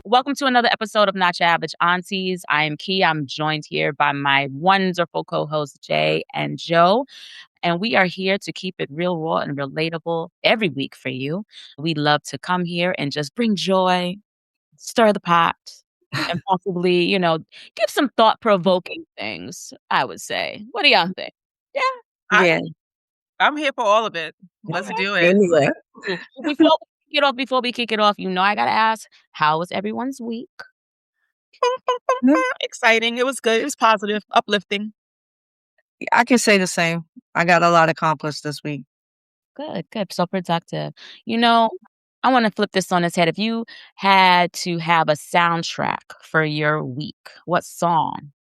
Welcome to another episode of Not Your Average Aunties. I am Key. I'm joined here by my wonderful co-hosts Jay and Joe. And we are here to keep it real, raw, and relatable every week for you. We love to come here and just bring joy, stir the pot, and possibly, give some thought-provoking things, I would say. What do y'all think? Yeah. I'm here for all of it. Let's do it. Anyway. Before we kick it off, I gotta ask, how was everyone's week? Exciting. It was good. It was positive, uplifting. I can say the same. I got a lot accomplished this week. Good. So productive. I want to flip this on its head. If you had to have a soundtrack for your week, what song?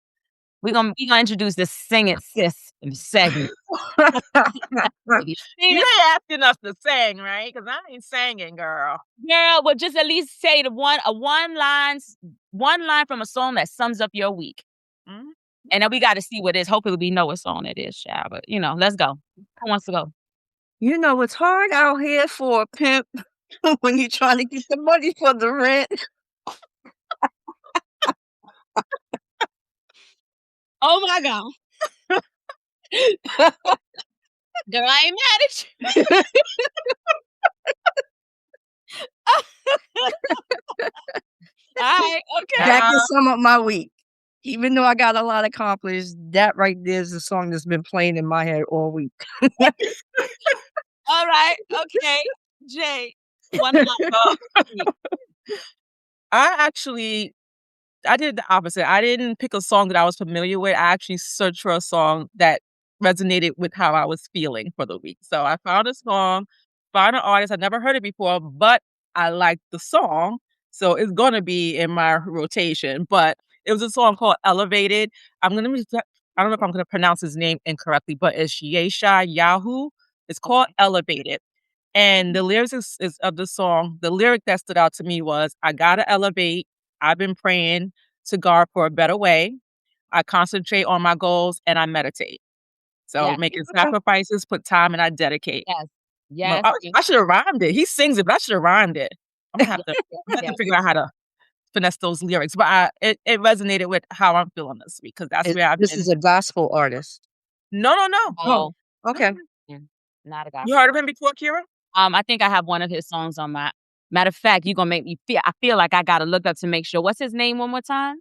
We're gonna introduce this Sing It Sis segment. You ain't asking us to sing, right? Because I ain't singing, girl. Yeah, well, just at least say one line from a song that sums up your week. Mm-hmm. And then we got to see what it is. Hopefully we know what song it is, child. But let's go. Who wants to go? It's hard out here for a pimp when you're trying to get the money for the rent. Oh my God. Girl, I ain't mad at you. All right, okay. That can sum up my week. Even though I got a lot accomplished, that right there is the song that's been playing in my head all week. All right, okay. Jay, one I did the opposite. I didn't pick a song that I was familiar with. I actually searched for a song that resonated with how I was feeling for the week. So I found a song, found an artist. I'd never heard it before, but I liked the song. So it's going to be in my rotation. But it was a song called Elevated. I don't know if I'm going to pronounce his name incorrectly, but it's Yesha Yahoo. It's called Elevated. And the lyrics is of the song, the lyric that stood out to me was, I gotta elevate. I've been praying to God for a better way. I concentrate on my goals and I meditate. So making sacrifices, put time, and I dedicate. Yes. I should have rhymed it. He sings it, but I should have rhymed it. I'm gonna have to figure out how to finesse those lyrics. But it resonated with how I'm feeling this week because that's where I've been. This is a gospel artist. No. Oh, okay. Not a gospel. You heard of him before, Kira? I think I have one of his songs on my. Matter of fact, you're gonna make me feel. I feel like I gotta look up to make sure. What's his name one more time?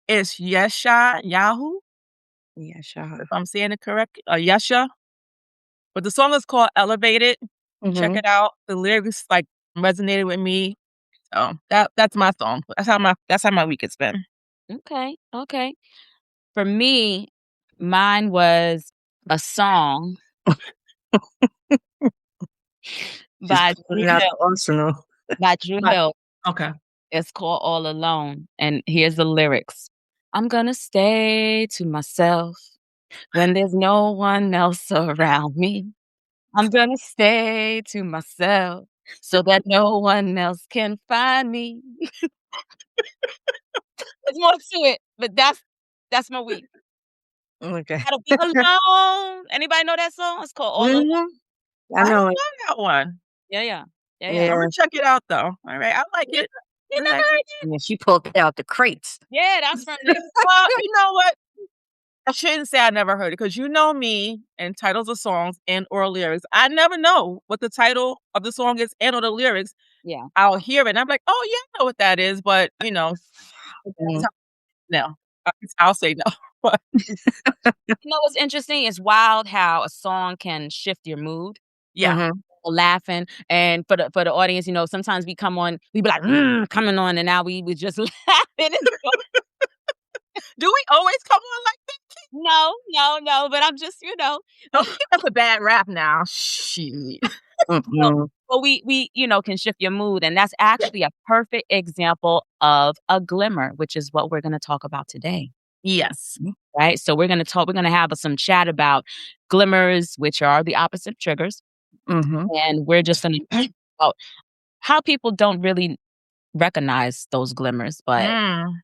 It's Yesha Yahoo. Yesha. If I'm saying it correct, Yesha. But the song is called Elevated. Mm-hmm. Check it out. The lyrics resonated with me. So that's my song. That's how my week has been. Okay. For me, mine was a song. by Drew Hill. Okay. It's called All Alone. And here's the lyrics. I'm gonna stay to myself when there's no one else around me. I'm gonna stay to myself so that no one else can find me. There's more to it, but that's my week. Okay. Gotta be alone. Anybody know that song? It's called All Alone. I know it. That one. Yeah. I'm gonna check it out though. All right, I like it. You never heard it? Yeah, she pulled it out the crates. Yeah, that's from this. Well, you know what? I shouldn't say I never heard it because you know me and titles of songs and or lyrics. I never know what the title of the song is and or the lyrics. Yeah, I'll hear it and I'm like, oh yeah, I know what that is, but no, I'll say no. What's interesting? It's wild how a song can shift your mood. Yeah. Mm-hmm. Laughing, and for the audience, sometimes we come on, we be like coming on, and now we just laughing. Do we always come on like that? No, but I'm just that's a bad rap now. Shit. But we can shift your mood, and that's actually a perfect example of a glimmer, which is what we're going to talk about today. Yes. Right. So we're going to have some chat about glimmers, which are the opposite triggers. Mm-hmm. And we're just going to talk about how people don't really recognize those glimmers, but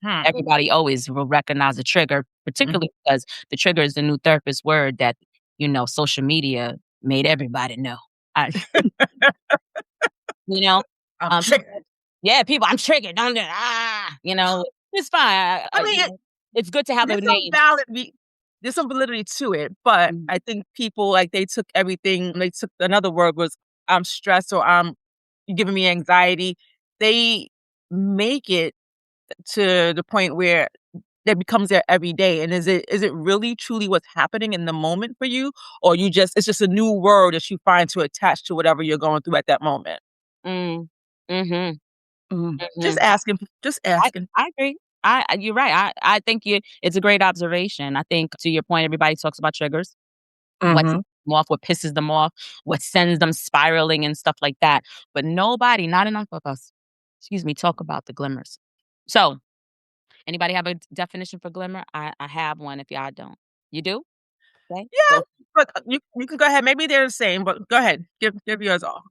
Mhm. everybody always will recognize the trigger, Mhm. particularly because the trigger is the new therapist word that, social media made everybody know. I you know, I'm people triggered. yeah, people, "I'm triggered, don't do it's fine, I mean, it's good to have a there's some name. there's some validity to it, but Mhm, I think people, like, they took another word was, "I'm stressed," or, "You're giving me anxiety." They make it to the point where that becomes their everyday, and is it really truly what's happening in the moment for you, or it's just a new word that you find to attach to whatever you're going through at that moment? mm, mhm, Just mhm. asking, just I asking. I agree. You're right. I think it's a great observation. I think to your point, everybody talks about triggers, what sets Mhm. them off, what pisses them off, what sends them spiraling and stuff like that. But nobody, not enough of us, excuse me, talk about the glimmers. So, anybody have a definition for glimmer? I have one if y'all don't. You do? Okay. Yeah, Go. but, you can go ahead. Maybe they're the same, but go ahead. Give yours off.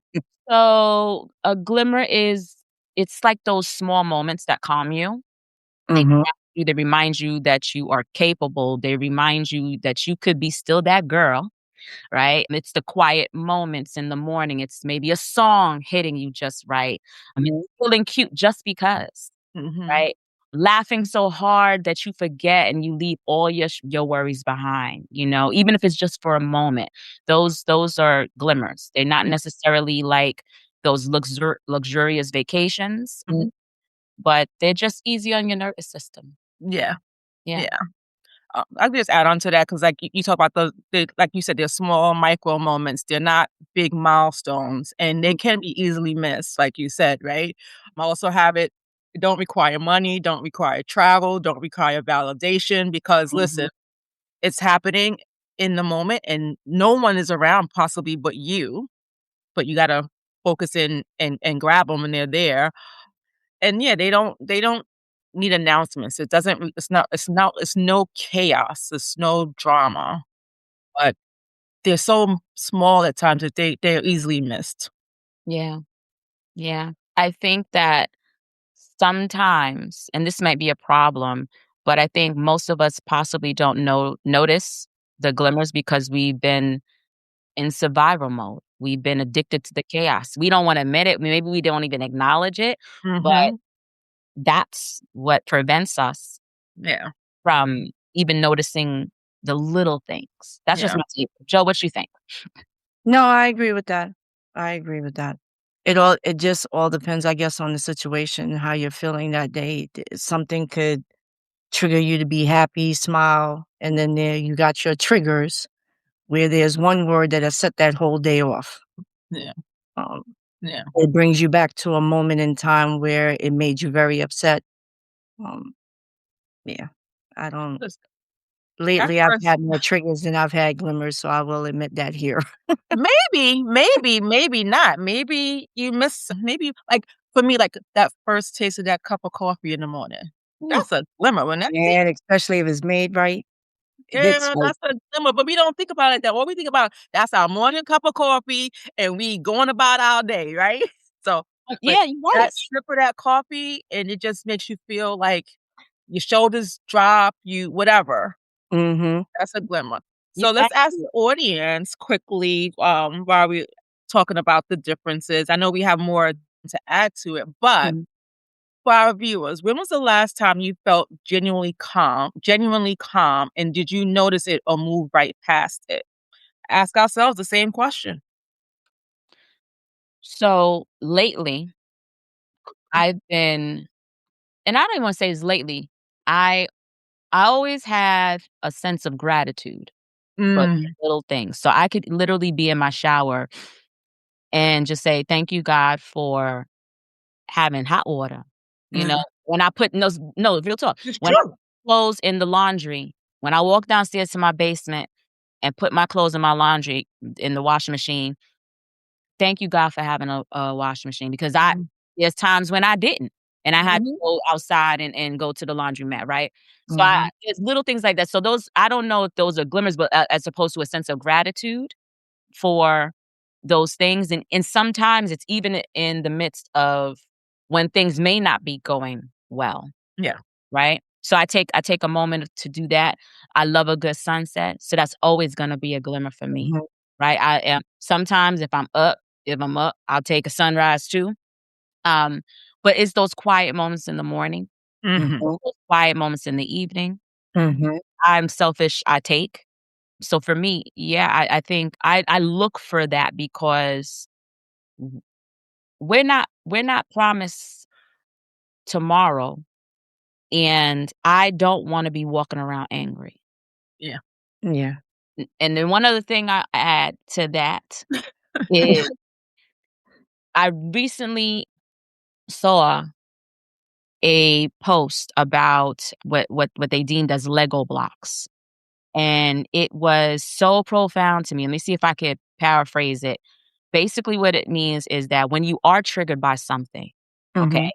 So a glimmer is it's like those small moments that calm you. They Mhm. ground you, they remind you that you are capable. They remind you that you could be still that girl, right? It's the quiet moments in the morning. It's maybe a song hitting you just right. I mean, Mhm. feeling cute just because, Mhm. right? Laughing so hard that you forget and you leave all your worries behind, even if it's just for a moment. Those are glimmers. They're not Yeah. necessarily like those luxurious vacations, Mhm. but they're just easy on your nervous system. Yeah, Yeah. yeah. I just add on to that because, like, you talk about like you said, they're small micro moments. They're not big milestones, and they can be easily missed, like you said, right? I also have it don't require money, don't require travel, don't require validation because, Mhm. listen, it's happening in the moment, and no one is around possibly but you, but you gotta focus in and grab them, and they're there. And yeah, they don't need announcements. It doesn't re it's no chaos, it's no drama, but they're so small at times that they're easily missed. Yeah. Yeah. I think that sometimes, and this might be a problem, but I think most of us possibly don't notice the glimmers because we've been in survival mode. We've been addicted to the chaos. We don't wanna admit it. Maybe we don't even acknowledge it, but Mhm. that's what prevents us Yeah, from even noticing the little things. That's just yeah. my take. Joe, what you think? No, I agree with that. I agree with that. It just all depends, I guess, on the situation, how you're feeling that day. Something could trigger you to be happy, smile, and then there you got your triggers where there's one word that has set that whole day off. Yeah, Um, yeah. it brings you back to a moment in time where it made you very upset. Um, yeah, I don't. Listen, that Lately, I've first had more triggers than I've had glimmers, so I will admit that here. maybe not. Maybe, like, for me, like, that first taste of that cup of coffee in the morning, Mm, that's a glimmer when that thing. And especially if it's made right, it hits Yeah, like that's a dimmer, but we don't think about it like that. What we think about, that's our morning cup of coffee, and we going about our day, right? So, but yeah, you're right. that sip of that coffee, and it just makes you feel like your shoulders drop, you whatever. mhm, That's a glimmer. You So let's ask the audience quickly, while we're talking about the differences. I know we have more to add to it, but Mhm. for our viewers, when was the last time you felt genuinely calm, and did you notice it or move right past it? Ask ourselves the same question. So lately, I've been, and I don't even want to say it's lately. I I always had a sense of gratitude for Mm, little things. So I could literally be in my shower and just say, "Thank you, God, for having hot water." You know, mm. when I put no, real talk. It's When I true. put clothes in the laundry, when I walk downstairs to my basement and put my clothes in my laundry in the washing machine, thank you, God, for having a washing machine because Mhm, there's times when I didn't, and I had to mhm, go outside and go to the laundromat, right? So mhm. there's little things like that. So those I don't know if those are glimmers, but as opposed to a sense of gratitude for those things, and sometimes it's even in the midst of when things may not be going well, Yeah. right? So I take a moment to do that. I love a good sunset, so that's always gonna be a glimmer for me, Mhm. right? I am sometimes if I'm up, I'll take a sunrise too. Um, but it's those quiet moments in the morning, Mhm. Mhm. those quiet moments in the evening. Mhm. I'm selfish, I take. So for me, yeah, I think I look for that because w we're not promised tomorrow, and I don't wanna be walking around angry. Yeah. Yeah. And then one other thing I add to that is I recently saw a post about what they deemed as Lego blocks, and it was so profound to me. Let me see if I could paraphrase it. Basically, what it means is that when you are triggered by something, okay, Mhm.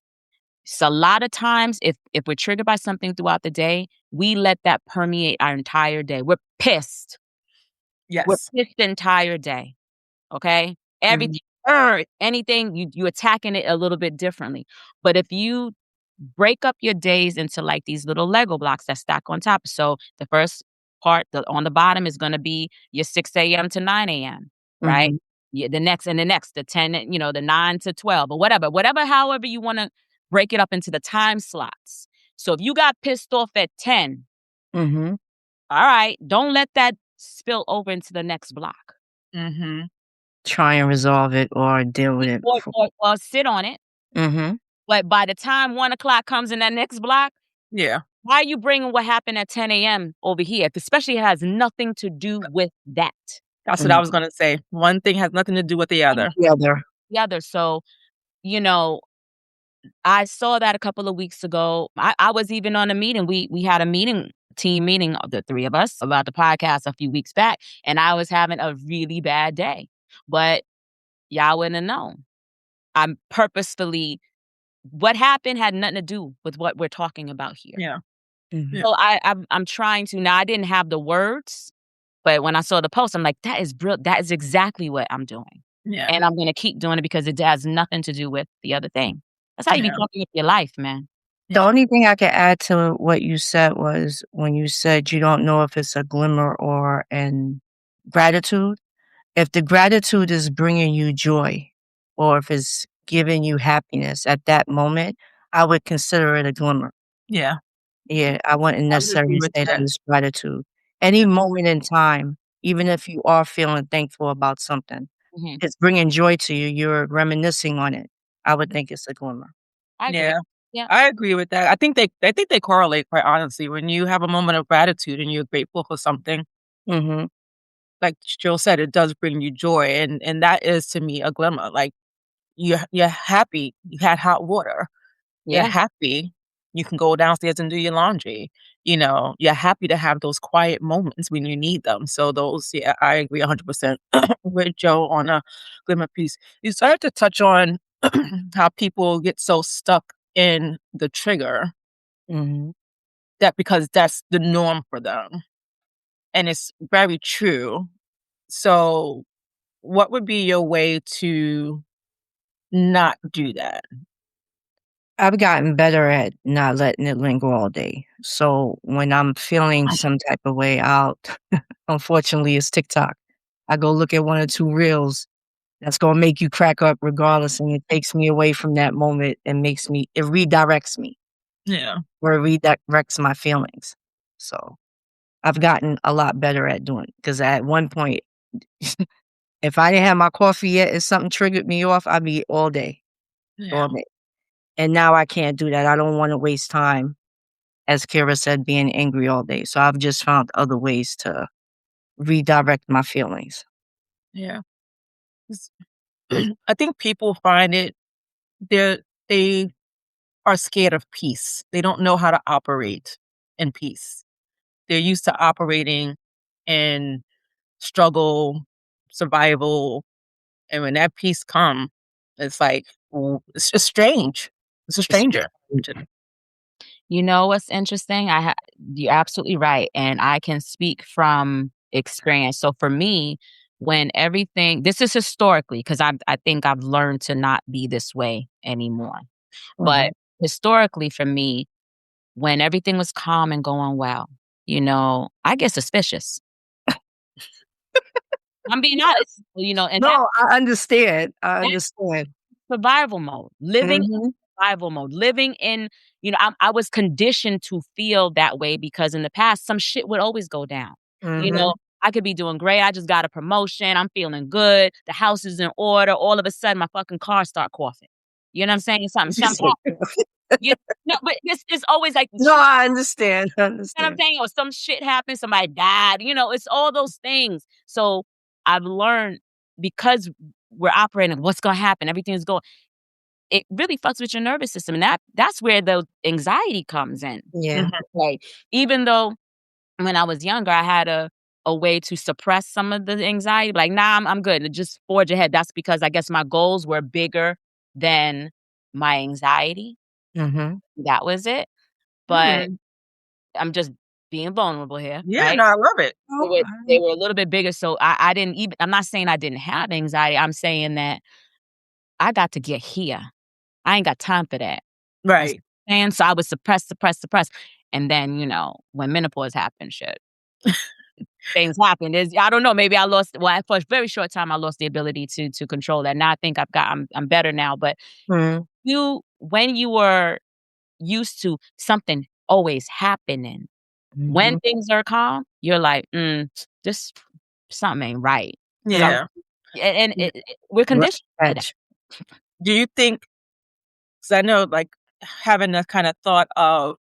so a lot of times if we're triggered by something throughout the day, we let that permeate our entire day. We're pissed. We're Yes. pissed the entire day. Okay? Mhm. Everything anything, you attacking it a little bit differently. But if you break up your days into, like, these little Lego blocks that stack on top, so the first part, on the bottom is gonna be your 6 a.m. to 9 a.m., right? Mhm. Yeah, the next, the 10, the 9 to 12 or whatever, however you wanna break it up into the time slots. So if you got pissed off at 10, Mhm. alright, don't let that spill over into the next block. Mhm. Try and resolve it or deal with Y it. or sit on it, Mhm. but by the time 1 o'clock comes in that next block, Yeah. why are you bringing what happened at 10 a.m. over here? Especially it has nothing to do with that. That's what I Mhm. was gonna say. One thing has nothing to do with the other. The other. The other. So, you know, I saw that a couple of weeks ago. I was even on a meeting. We had a meeting, team meeting of the three of us about the podcast a few weeks back, and I was having a really bad day. But y'all wouldn't have known. I'm purposefully what happened had nothing to do with what we're talking about here. Yeah. Mhm. Yeah. So I'm trying to now I didn't have the words, but when I saw the post, I'm like, "That is that is exactly what I'm doing." Yeah. And I'm gonna keep doing it because it has nothing to do with the other thing. That's how you be Yeah. fucking up your life, man. The Yeah. only thing I could add to what you said was when you said you don't know if it's a glimmer or an gratitude. If the gratitude is bringing you joy or if it's giving you happiness at that moment, I would consider it a glimmer. Yeah. Yeah, I wouldn't I would agree necessarily with say that that. it's gratitude. Any moment in time, even if you are feeling thankful about something, Mhm. it's bringing joy to you, you're reminiscing on it. I would think it's a glimmer. I agree. Yeah. Yeah. I agree with that. I think they correlate quite honestly. When you have a moment of gratitude and you're grateful for something, Mhm. like Jill said, it does bring you joy, and that is to me a glimmer. Like you're happy you had hot water. You're Yeah. happy you can go downstairs and do your laundry. You're happy to have those quiet moments when you need them. So those, yeah, I agree 100% with Joe on a glimmer piece. You started to touch on how people get so stuck in the trigger Mhm. that because that's the norm for them. And it's very true. So what would be your way to not do that? I've gotten better at not letting it linger all day. So when I'm feeling some type of way out, unfortunately, it's TikTok. I go look at 1 or 2 reels that's gonna make you crack up regardless, and it takes me away from that moment and it redirects me Yeah. or it redirects my feelings. So I've gotten a lot better at doing it because at one point, if I didn't have my coffee yet and something triggered me off, I'd be all Yeah. day. And now I can't do that. I don't wanna waste time, as Kira said, being angry all day. So I've just found other ways to redirect my feelings. Yeah. It's I think people find it they are scared of peace. They don't know how to operate in peace. They're used to operating in struggle, survival, and when that peace come, it's like, it's just strange. It's a It's stranger. You know what's interesting? You're absolutely right, and I can speak from experience. So for me, when everything this is historically, 'cause I think I've learned to not be this way anymore. But Mhm. historically for me, when everything was calm and going well, I get suspicious. I'm being honest, and No, I understand, I that's understand. survival mode, living in Mhm, survival mode, living in I was conditioned to feel that way because in the past, some shit would always go down. You mhm. know, I could be doing great, I just got a promotion, I'm feeling good, the house is in order, all of a sudden, my fucking car start coughing. You know what I'm saying? Something happened. You No, but it's always like No, shit, I understand, I you know what I'm understand. saying? Or some shit happened, somebody died, it's all those things. So, I've learned because we're operating, what's gonna happen? Everything's going it really fucks with your nervous system, and that's where the anxiety comes in. Yeah. Mhm. Like, even though when I was younger, I had a way to suppress some of the anxiety, like, "Nah, I'm good, and just forge ahead." That's because I guess my goals were bigger than my anxiety. Mhm. That was it, but Mm. I'm just being vulnerable here, Yeah, right? no, I love it. They No, were they were a little bit bigger, so I didn't even I'm not saying I didn't have anxiety, I'm saying that I got to get here. I ain't got time for that. You see Right. what I'm saying? So I would suppress, suppress, suppress, and then, when menopause happened, shit, things happen. I don't know, maybe I lost for a very short time, I lost the ability to control that. Now I think I'm better now, but Mhm, when you were used to something always happening, when mhm. things are calm, you're like, this something ain't right." Some Yeah. and Yeah, we're right, conditioned to that. catch. Do you think? Because I know, like, having a kinda thought of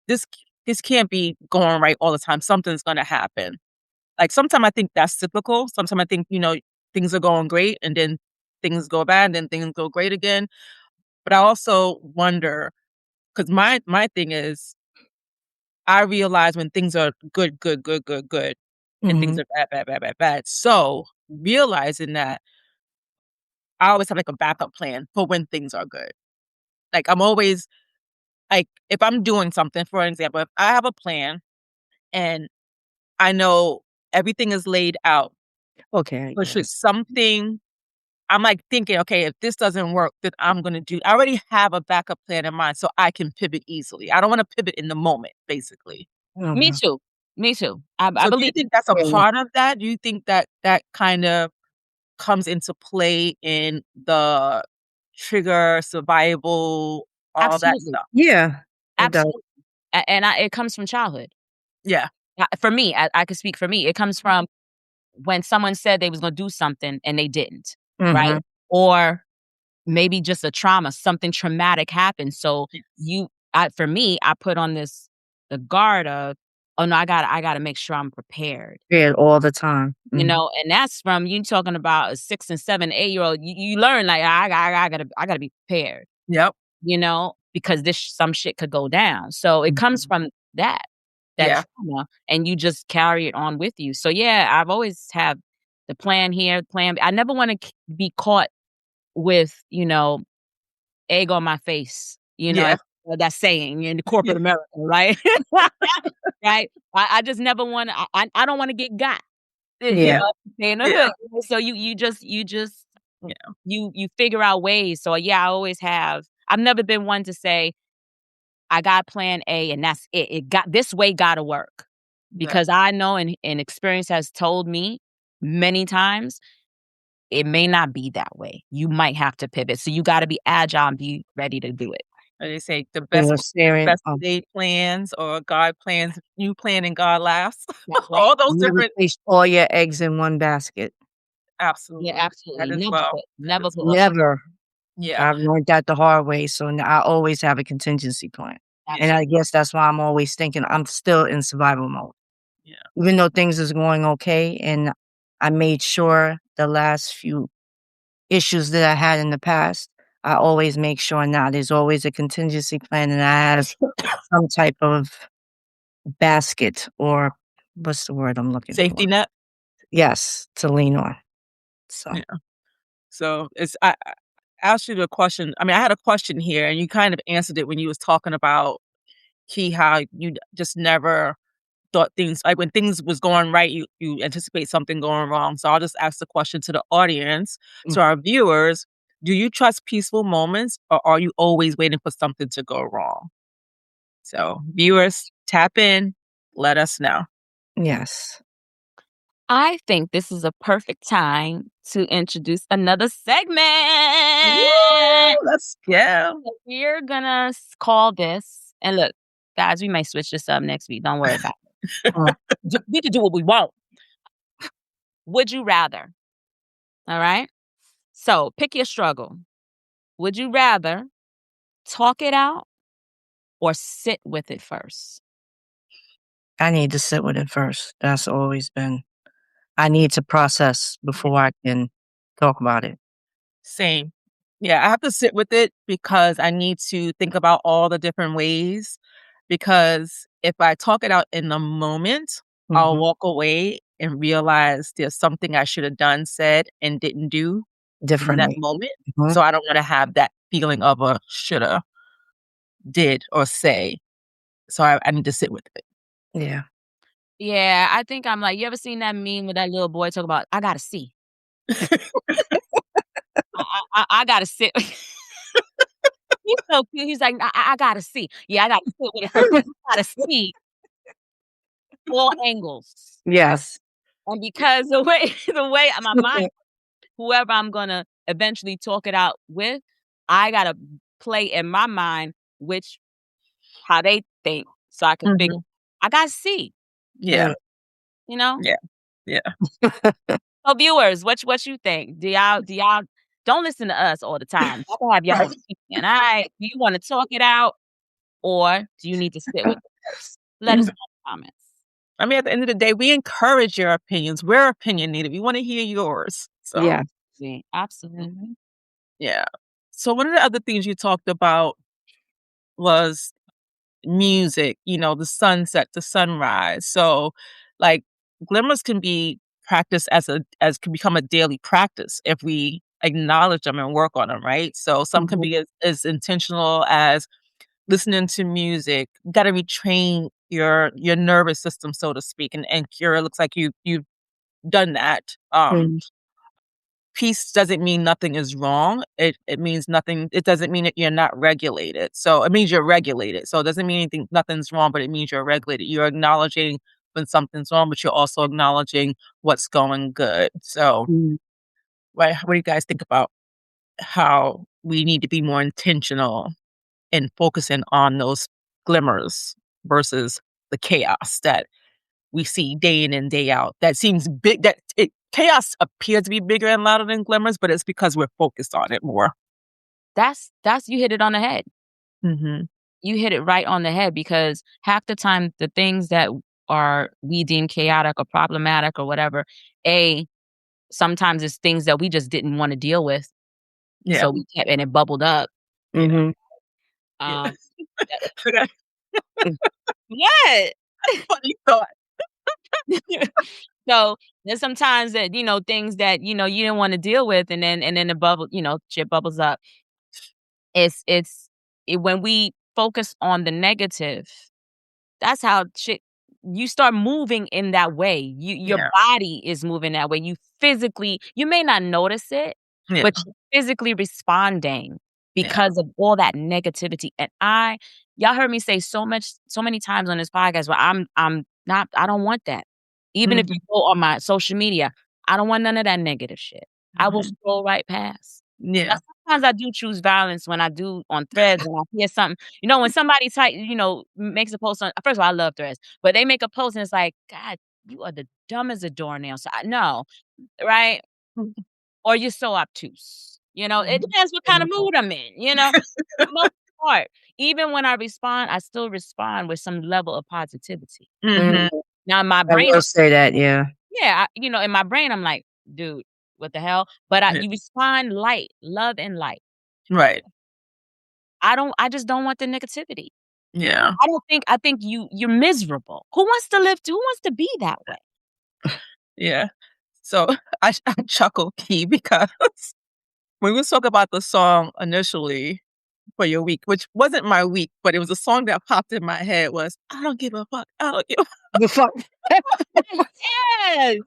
this this can't be going right all the time, something's gonna happen. Like, sometimes I think that's typical, sometimes I think, things are going great, and then things go bad, and then things go great again, but I also wonder, because my thing is, I realize when things are good, good, good, good, good, and things Mhm, are bad, bad, bad, bad, bad, so, realizing that, I always have, like, a backup plan for when things are good. Like, I'm always like, if I'm doing something, for example, if I have a plan and I know everything is laid out, okay, I but should guess. something I'm, like, thinking, "Okay, if this doesn't work, then I'm gonna do." I already have a backup plan in mind so I can pivot easily. I don't wanna pivot in the moment, basically. Me Mhm. too. Me too. I So do you believe think that's a Yeah, part of that? Do you think that that kind of comes into play in the trigger, survival, all that absolutely, stuff? yeah, it does. absolutely, and it comes from childhood. Yeah. For me, I could speak for me. It comes from when someone said they was gonna do something and they didn't, right? Mhm. Or maybe just a trauma, something traumatic happened. So Yes. for me, I put on the guard of, oh no, I gotta make sure I'm prepared. Yeah, all the time. Mhm. And that's from you talking about a 6 and 7, 8-year-old. You learn like I gotta be prepared. Yep. Because this some shit could go down. So it comes Mhm. from that Yeah. trauma, and you just carry it on with you. So yeah, I've always have the plan here, plan B. I never want to be caught with, egg on my face, Yeah. that saying in corporate America, right? Right? I just never want to. I don't want to get got. Yeah. Stay in the Yeah. hood. So you just Yeah. you figure out ways. So yeah, I always have. I've never been one to say I got plan A and that's it. It got this way gotta work. Right. Because I know and experience has told me many times it may not be that way. You might have to pivot. So you gotta be agile and be ready to do it. They say the They best were staring best laid plans or God plans, you plan and God laughs. That's right. All those never different place all your eggs in one basket. Yeah, absolutely. That absolutely. as Never well. put That never as put well. Never. Yeah. I've learned that the hard way, so n I always have a contingency plan, and Yeah. I absolutely. guess that's why I'm always thinking I'm still in survival mode. Yeah. Even though things is going okay, and I made sure the last few issues that I had in the past, I always make sure now there's always a contingency plan, and I have some type of basket or what's the word I'm looking for? Safety net. Yes, to lean on. So, Yeah. So it's I asked you the question. I mean, I had a question here and you kind of answered it when you was talking about key how you just never thought things like when things was going right, you anticipate something going wrong. So I'll just ask the question to the audience, mm, to our viewers. Do you trust peaceful moments or are you always waiting for something to go wrong? So, viewers, tap in, let us know. Yes. I think this is a perfect time to introduce another segment. Woo! Let's go. So we're gonna call this, and look, guys, we may switch this up next week. Don't worry about it. We can do what we want. Would you rather? All right. So pick your struggle. Would you rather talk it out or sit with it first? I need to sit with it first. That's always been I need to process before I can talk about it. Same. Yeah, I have to sit with it because I need to think about all the different ways. Because if I talk it out in the moment, I'll Mhm. walk away and realize there's something I should have done, said, and didn't do in that Differently. moment. Mhm. So I don't want to have that feeling of a shoulda, did, or say. So I need to sit with it. Yeah. Yeah, I think I'm like, you ever seen that meme with that little boy talk about, I gotta see. I gotta sit. He's so cute. He's like, I gotta see. Yeah, I gotta sit with her. I gotta see all angles. Yes. And because the way the way my mind, whoever I'm gonna eventually talk it out with, I gotta play in my mind which how they think so I can figure Mhm. I gotta see, Yeah, you know? yeah, yeah. So viewers, what you think? Do y'all don't listen to us all the time. Y'all can have your opinion. All right. Do you want to talk it out or do you need to sit with it first? Let us know in the comments. I mean, at the end of the day, we encourage your opinions. We're opinionated. We want to hear yours. So, Yeah. See, absolutely. mhm, yeah. So, one of the other things you talked about was music, the sunset, the sunrise. So, like, glimmers can be practiced as can become a daily practice if we acknowledge them and work on them, right? So, some can Mhm. be as intentional as listening to music. Got to retrain your nervous system, so to speak. And Kira, looks like you've done that. Mhm. Peace doesn't mean nothing is wrong. It means nothing. It doesn't mean that you're not regulated. So it means you're regulated. So it doesn't mean anything. Nothing's wrong, but it means you're regulated. You're acknowledging when something's wrong, but you're also acknowledging what's going good. So, Mhm. what do you guys think about how we need to be more intentional in focusing on those glimmers versus the chaos that we see day in and day out? That seems big. Chaos appears to be bigger and louder than glimmers, but it's because we're focused on it more. That's you hit it on the head. Mhm. You hit it right on the head because half the time the things that are we deem chaotic or problematic or whatever, sometimes it's things that we just didn't want to deal with. Yeah. So we kept and it bubbled up. Yeah. Mhm. Yeah. Um Okay. What? Funny thought. So there's sometimes that, things that, you didn't want to deal with and then the bubble, shit bubbles up. When we focus on the negative, that's how shit you start moving in that way. Your Yeah. body is moving that way. You may not notice it, Yeah. but you're physically responding Yeah. because of all that negativity. And y'all heard me say so many times on this podcast where I'm not, I don't want that. Even if you Mhm. go on my social media, I don't want none of that negative shit. I will Mhm. scroll right past. Now, Yeah. sometimes I do choose violence when I do on threads and I hear something. When somebody makes a post on first of all, I love threads, but they make a post and it's like, God, you are the dumb as a doornail. So no, right? Mhm. Or you're so obtuse. It Mhm. depends what kind of mood I'm in. For the most part, even when I respond, I still respond with some level of positivity. Mhm. Mhm. Now in my I brain, will say that, yeah. yeah, in my brain, I'm like, dude, what the hell? But Yeah. you respond light, love and light. Right. I just don't want the negativity. Yeah. I think you're miserable. Who wants to be that way? Yeah. So I chuckle, Key, because when we spoke about the song initially for your week, which wasn't my week, but it was a song that popped in my head was, "I don't give a fuck. I don't give a." The fuck. Yes.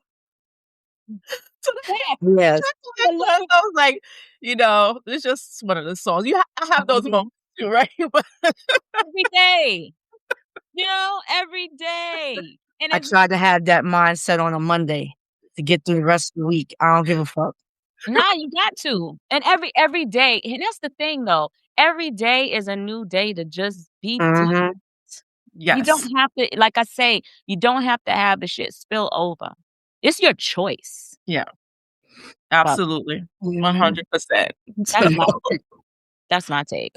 to the back. Yes. Check the back. So I was like, it's just one of the songs. I have those moments too, right? But Every day, every day. And I it's try to have that mindset on a Monday to get through the rest of the week. I don't give a fuck. nah, you got to. And every day, and that's the thing though. Every day is a new day to just be different. Mhm. You don't yes. have to, like I say, you don't have to have the shit spill over. It's your choice. Yeah, But absolutely. Mhm. 100%. that's So, my that's my take.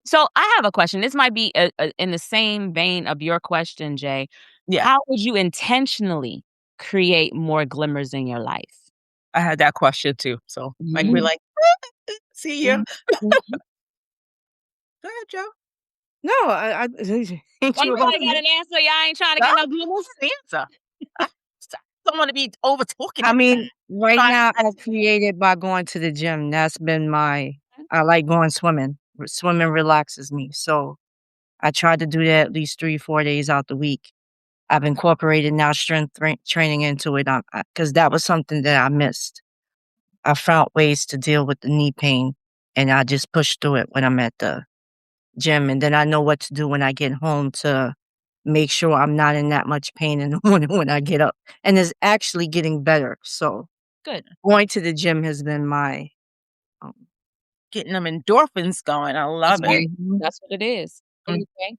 So I have a question. This might be in the same vein of your question, Jay. yeah, How would you intentionally create more glimmers in your life? I had that question too. So, like, we're Mhm. like, "See you." Mhm. Mhm. Go ahead, Joe. No, I ain't Why you you about gotta to got an answer? Y'all ain't trying to No, get no glimmers? answer. I don't wanna be over talking I it. mean, right Trying now, to I've created by going to the gym. That's been I like going swimming. Swimming relaxes me, so I try to do that at least 3, 4 days out the week. I've incorporated now strength training into it, 'cause that was something that I missed. I found ways to deal with the knee pain, and I just push through it when I'm at the gym, and then I know what to do when I get home to make sure I'm not in that much pain in the morning when I get up, and it's actually getting better, so Good. going to the gym has been my, um getting them endorphins going. I That's love right. it. Mhm, That's what it is. What do Mm. you think?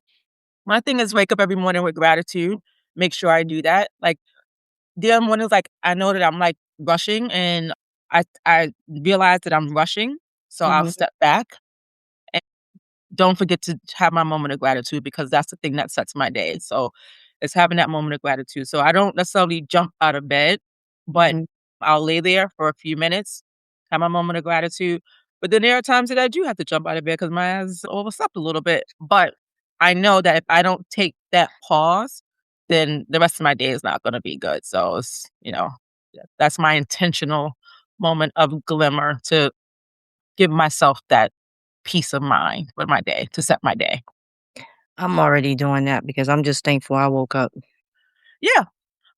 My thing is wake up every morning with gratitude. Make sure I do that. Like, the other mornings, like, I know that I'm, like, rushing, and I realize that I'm rushing, so I'll mhm, step back. Don't forget to have my moment of gratitude because that's the thing that sets my day. So it's having that moment of gratitude. So I don't necessarily jump out of bed, but mhm, I'll lay there for a few minutes, have my moment of gratitude. But then there are times that I do have to jump out of bed because my ass overslept a little bit. But I know that if I don't take that pause, then the rest of my day is not going to be good. So that's my intentional moment of glimmer to give myself that peace of mind for my day, to set my day. I'm already doing that because I'm just thankful I woke up. Yeah,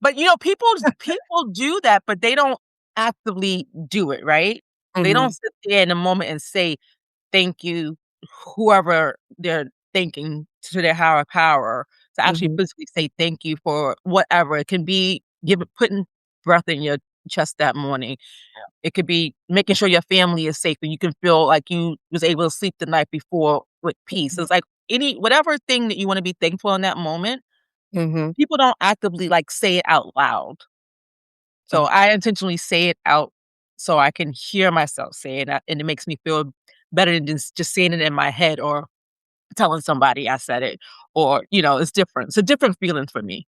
but, people do that, but they don't actively do it, right? They don't Mhm, sit there in a moment and say, "Thank you," whoever they're thanking to their higher power, to actually mhm, physically say thank you for whatever. It can be putting breath in your chest that morning. It could be making sure your family is safe and you can feel like you was able to sleep the night before with peace. It's like any whatever thing that you wanna be thankful in that moment, mhm, people don't actively, like, say it out loud. So I intentionally say it out so I can hear myself say it, and it makes me feel better than just saying it in my head or telling somebody I said it or, it's different. It's a different feeling for me.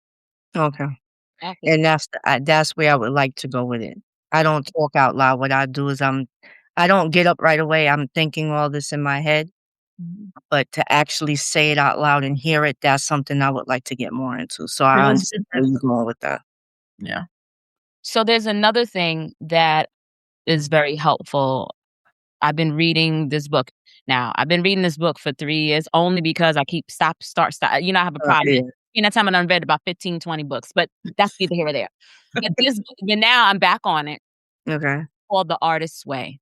okay, Exactly. and that's where I would like to go with it. I don't talk out loud. What I do is I don't get up right away. I'm thinking all this in my head, Mhm. but to actually say it out loud and hear it, that's something I would like to get more into. So I Feels understand where different. you're going with that. Yeah. So there's another thing that is very helpful. I've been reading this book. Now, I've been reading this book for 3 years only because I keep stop. I have a problem. Yeah. In that time, and I've read about 15, 20 books, but that's neither here or there. But now I'm back on it, Okay. called The Artist's Way.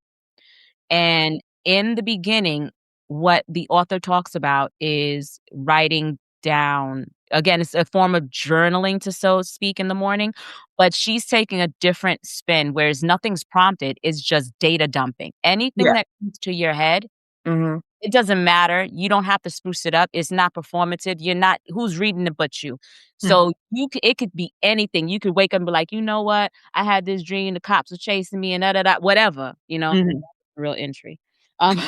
And in the beginning, what the author talks about is writing down. Again, it's a form of journaling, to so speak, in the morning, but she's taking a different spin, whereas nothing's prompted, it's just data dumping. Anything Yeah. that comes to your head, Mhm, it doesn't matter. You don't have to spruce it up. It's not performative. You're not who's reading it but you. Mhm. So it could be anything. You could wake up and be like, "You know what? I had this dream, the cops were chasing me and da da da," whatever, Mhm. real entry. Um,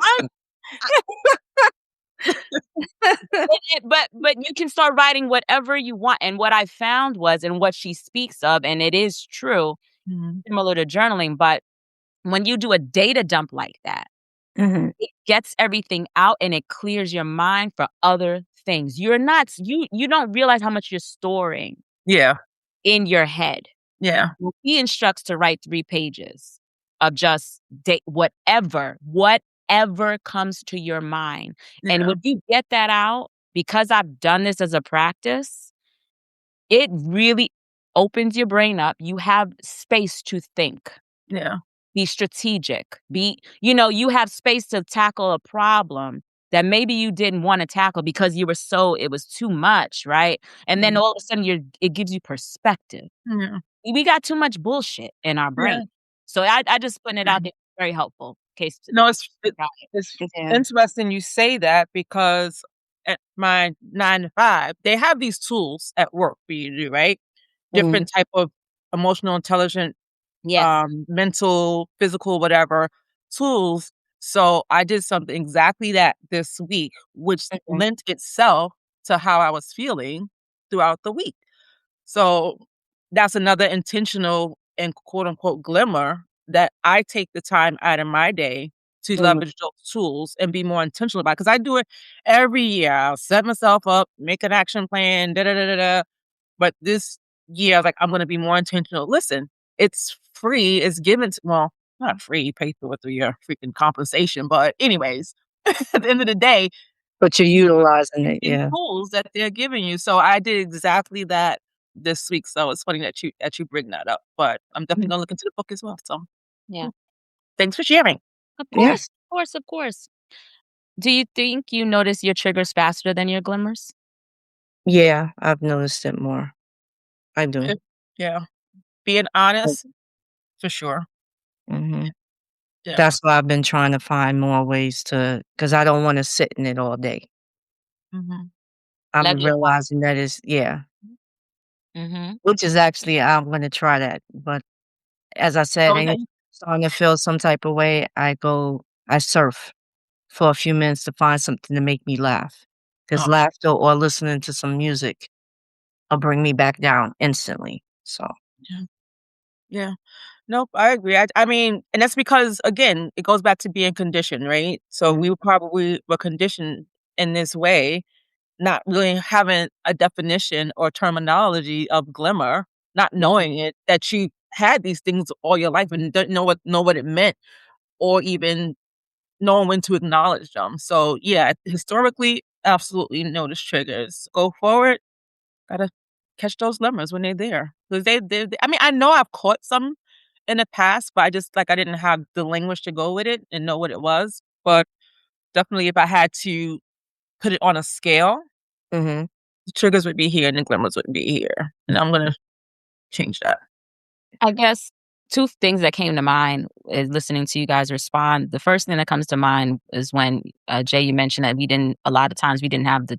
I'm but you can start writing whatever you want, and what I found was, and what she speaks of, and it is true, Mhm. similar to journaling, but when you do a data dump like that, mhm, it gets everything out and it clears your mind for other things. You don't realize how much you're storing Yeah. in your head. Yeah. Well, he instructs to write 3 pages of just whatever comes to your mind, and Yeah. when you get that out, because I've done this as a practice, it really opens your brain up. You have space to think. Yeah. Be strategic. You have space to tackle a problem that maybe you didn't wanna tackle because it was too much, right? And then Mhm. all of a sudden it gives you perspective. Yeah. We got too much bullshit in our brain. Yeah. So I just putting it out there, very helpful. Case No, it's Yeah. interesting you say that because at my 9 to 5, they have these tools at work for you to do, right? Mhm. Different type of emotional intelligent, Yes. mental, physical, whatever tools. So I did something exactly that this week, which Mhm. lent itself to how I was feeling throughout the week. So that's another intentional and quote unquote glimmer that I take the time out of my day to Mhm. leverage those tools and be more intentional about. Because I do it every year. I'll set myself up, make an action plan, da da da da da. But this year, I was like, I'm going to be more intentional. Listen, it's free. It's given to, well, not free. You pay for it through your freaking compensation. But anyways, at the end of the day, But you're you utilizing it, these yeah. tools that they're giving you. So I did exactly that this week. So it's funny that you bring that up. But I'm definitely Mm. gonna look into the book as well. So Yeah. mm, thanks for sharing. Of Yeah. course, of course, of course. Do you think you notice your triggers faster than your glimmers? Yeah, I've noticed it more. I Eh, do. Yeah. Being honest, for sure. Mhm. Yeah. That's why I've been trying to find more ways to, because I don't wanna sit in it all day. Mhm. I'm Let your realizing that is, yeah, Mhm. which is actually I'm gonna try that, but as I said, Okay. any starting to feel some type of way, I surf for a few minutes to find something to make me laugh, because Oh, laughter or listening to some music will bring me back down instantly, so yeah. Yeah. Nope, I agree. I mean, and that's because again, it goes back to being conditioned, right? So mm, we probably were conditioned in this way, not really having a definition or terminology of glimmer, not mhm, knowing it, that you had these things all your life and didn't know what it meant or even knowing when to acknowledge them. So yeah, historically, absolutely notice triggers. Go forward, gotta catch those lemons when they're there. Because I mean, I know I've caught some in the past, but I just like I didn't have the language to go with it and know what it was. But definitely if I had to put it on a scale, mhm, the triggers would be here and the glimmers would be here. And I'm gonna change that. I guess 2 things that came to mind is listening to you guys respond. The first thing that comes to mind is when, Jay, you mentioned that a lot of times we didn't have the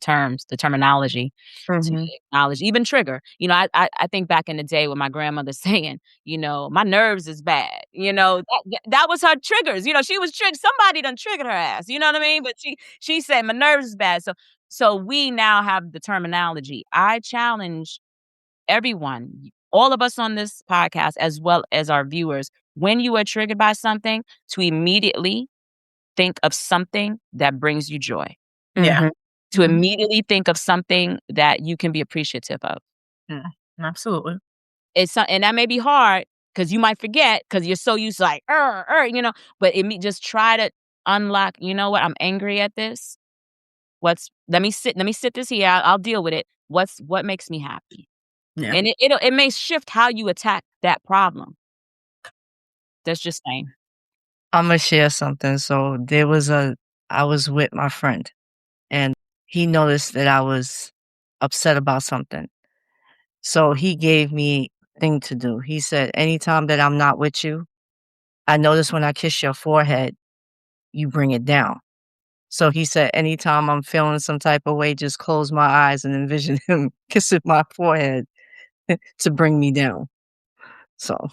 terminology to mhm, acknowledge, even trigger. I think back in the day with my grandmother saying, "My nerves is bad." That was her triggers. She was triggered. Somebody done triggered her ass. You know what I mean? But she said, "My nerves is bad." So we now have the terminology. I challenge everyone, all of us on this podcast, as well as our viewers, when you are triggered by something, to immediately think of something that brings you joy, Yeah. mhm. to Mhm. immediately think of something that you can be appreciative of. Yeah. Absolutely. And that may be hard because you might forget because you're so used to like, but just try to unlock, you know what? I'm angry at this. Let me sit this here. I'll deal with it. What makes me happy? Yeah. And it may shift how you attack that problem. That's just saying. Imma share something. So I was with my friend, and he noticed that I was upset about something. So he gave me a thing to do. He said, "Anytime that I'm not with you, I notice when I kiss your forehead, you bring it down." So he said, "Anytime I'm feeling some type of way, just close my eyes and envision him kissing my forehead to bring me down." So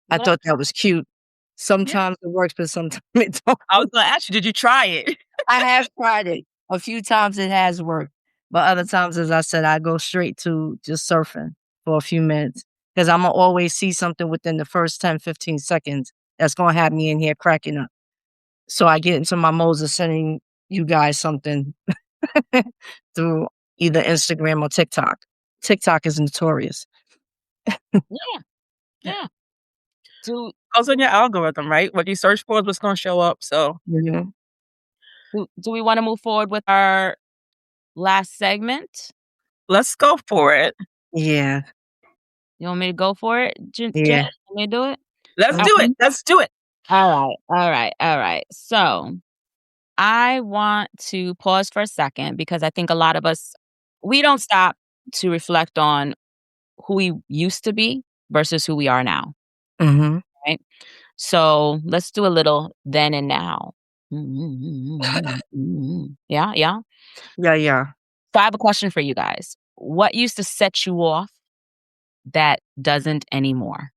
I What thought that was cute. Yeah. Sometimes it works, but sometimes it don't. I was gonna ask you, did you try it? I have tried it. A few times it has worked, but other times, as I said, I go straight to just surfing for a few minutes because 'cause Imma always see something within the first 10, 15 seconds that's gonna have me in here cracking up. So I get into my modes of sending you guys something through either Instagram or TikTok. TikTok is notorious. Yeah, Yeah. yeah. Do Goes on your algorithm, right? What you search for is what's gonna show up. So Mhm. do we wanna move forward with our last segment? let's go for it. Yeah. You want me to go for it, Jay? Yeah. Want me to do it? Let's do it. Mhm. Let's do it. All right. So, I want to pause for a second because I think a lot of us, we don't stop to reflect on who we used to be versus who we are now, Mhm. right? So, let's do a little then and now. Yeah, yeah. Yeah, yeah. So, I have a question for you guys. What used to set you off that doesn't anymore?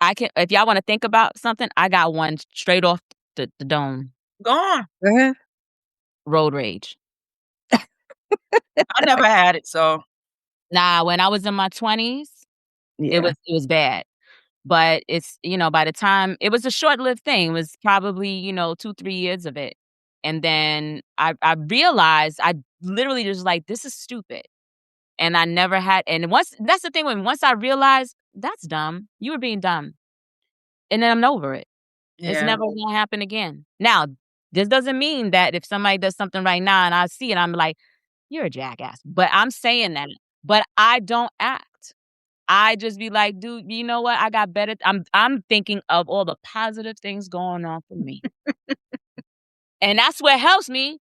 I can, if y'all wanna think about something, I got one straight off the dome. Go on. Go ahead. Road rage. I never had it, so Nah, when I was in my 20s, Yeah. it was bad, but it's, by the time it was a short-lived thing, it was probably, 2, 3 years of it, and then I realized I literally just like, "This is stupid," and I never had, and once that's the thing, when once I realized, "That's dumb, you were being dumb," and then I'm over it. It's yeah. never gonna happen again. Now, this doesn't mean that if somebody does something right now and I see it, I'm like, "You're a jackass," but I'm saying that, but I don't act. I just be like, "Dude, you know what? I got better." I'm thinking of all the positive things going on for me, and that's what helps me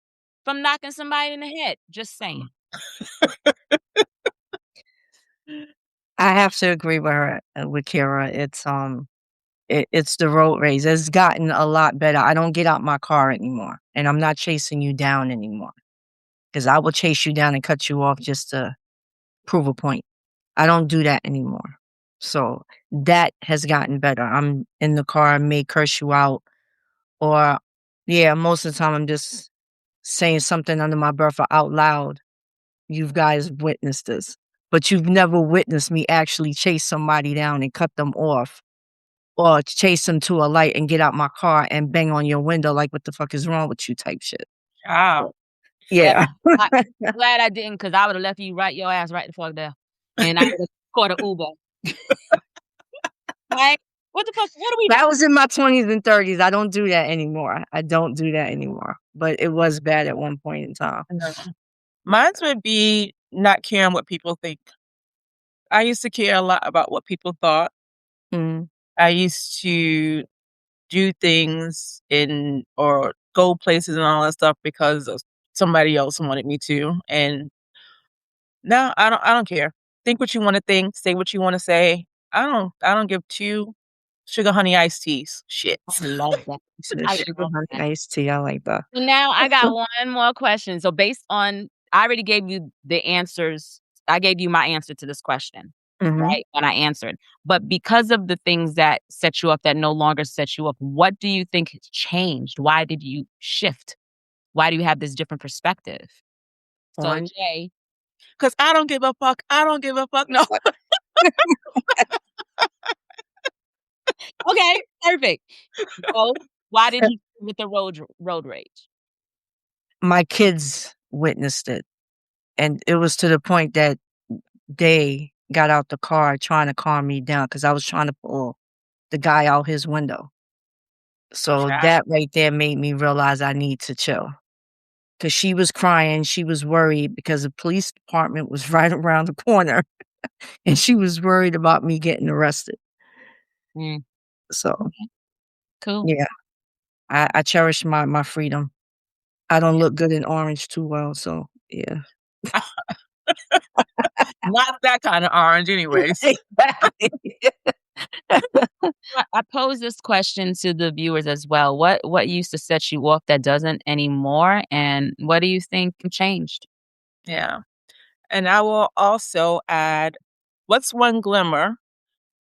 from knocking somebody in the head, just saying. I have to agree with her, with Kara. It's the road rage. It's gotten a lot better. I don't get out my car anymore, and I'm not chasing you down anymore because I will chase you down and cut you off just to prove a point. I don't do that anymore. So that has gotten better. I'm in the car, I may curse you out, or yeah, most of the time I'm just saying something under my breath or out loud. You guys witnessed this, but you've never witnessed me actually chase somebody down and cut them off or chase them to a light and get out my car and bang on your window like, "What the fuck is wrong with you?" type shit. Wow. Glad Yeah. I glad I didn't, 'cause I would've left you right your ass right the fuck there, and I would've caught a Uber. Like, "What the fuck? What are we That doing?" was in my 20s and 30s. I don't do that anymore. I don't do that anymore, but it was bad at one point in time. No. Mine would be not caring what people think. I used to care a lot about what people thought. Mhm. I used to do things in or go places and all that stuff because of somebody else wanted me to, and now I don't care. Think what you wanna think, say what you wanna say. I don't give 2 sugar honey iced teas. I Shits. love that. You said I sugar love honey that. iced tea. I like that. So now I got one more question. So based on, I already gave you the answers. I gave you my answer to this question, Mhm. right? When I answered. But because of the things that set you up that no longer set you up, what do you think has changed? Why did you shift? Why do you have this different perspective? So On Jay, 'Cause I don't give a fuck. I don't give a fuck. No. okay, perfect. So why did you with the road rage? my kids witnessed it, and it was to the point that they got out the car trying to calm me down because I was trying to pull the guy out his window. So Child. that right there made me realize I need to chill. Cause she was crying, she was worried because the police department was right around the corner, and she was worried about me getting arrested. Mm, So, okay, cool. yeah, I cherish my freedom. I don't look good in orange too well, so yeah. Not that kinda orange anyways. Exactly. I pose this question to the viewers as well. What used to set you off that doesn't anymore, and what do you think changed? Yeah. And I will also add, what's one glimmer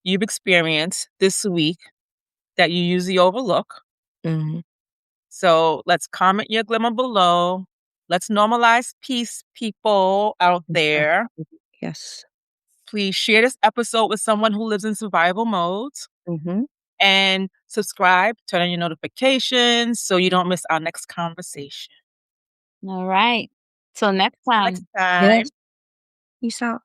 you've experienced this week that you usually overlook? Mhm. So let's comment your glimmer below. Let's normalize peace, people out there. Exactly. Yes. Please share this episode with someone who lives in survival mode Mhm. and subscribe, turn on your notifications so you don't miss our next conversation. All right. Till next Next time. time. Yes. Peace out.